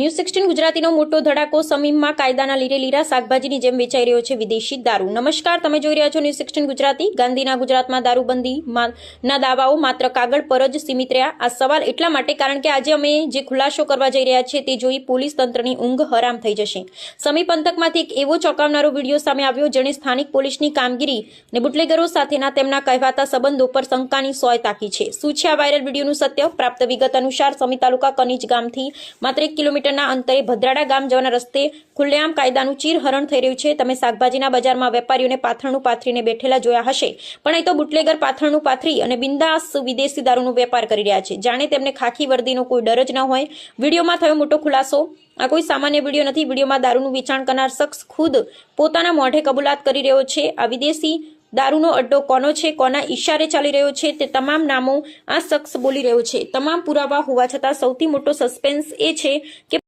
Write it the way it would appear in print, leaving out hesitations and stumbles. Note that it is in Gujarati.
ન્યૂઝ 16 ગુજરાતીનો મોટો ધડાકો સમીમમાં કાયદાના લીરે લીરા શાકભાજીની જેમ વેચાઈ રહ્યો છે વિદેશી દારૂ। નમસ્કાર, તમે જોઈ રહ્યા છો ન્યૂઝ 16 ગુજરાતી। ગાંધીના ગુજરાતમાં દારૂબંધીના દાવાઓ માત્ર કાગળ પર જ સીમિત રહ્યા। આ સવાલ એટલા માટે કારણ કે આજે અમે જે ખુલાસો કરવા જઈ રહ્યા છીએ તે જોઈ પોલીસ તંત્રની ઊંઘ હરામ થઈ જશે। સમી પંથકમાંથી એક એવો ચોંકાવનારો વિડીયો સામે આવ્યો જેણે સ્થાનિક પોલીસની કામગીરી અને બુટલેગરો સાથેના તેમના કહેવાતા સંબંધો પર શંકાની સોય તાકી છે। શું છે આ વાયરલ વિડીયોનું સત્ય? પ્રાપ્ત વિગત અનુસાર સમી તાલુકા કનીજ ગામથી માત્ર 1 કિલોમીટર અંતરે ભદ્રાડા ગામ જવાના રસ્તે ખુલ્લેઆમ કાયદાનું ચીરહરણ થઈ રહ્યું છે। તમે શાકભાજીના બજારમાં વેપારીઓને પાથરણું પાથરીને બેઠેલા જોયા હશે, પણ અહીં તો બુટલેગર પાથરણું પાથરી અને બિંદાસ વિદેશી દારૂનો વેપાર કરી રહ્યા છે, જાણે તેમને ખાખી વર્દીનો કોઈ ડર જ ન હોય। વિડીયોમાં થયો મોટો ખુલાસો। આ કોઈ સામાન્ય વિડીયો નથી। વિડીયોમાં દારૂનું વેચાણ કરનાર શખ્સ ખુદ પોતાના મોઢે કબૂલાત કરી રહ્યો છે। આ વિદેશી દારૂનો અડ્ડો કોનો છે, કોના ઈશારે ચાલી રહ્યો છે તે તમામ નામો આ શખ્સ બોલી રહ્યો છે। તમામ પુરાવા હોવા છતાં સૌથી મોટો સસ્પેન્સ એ છે કે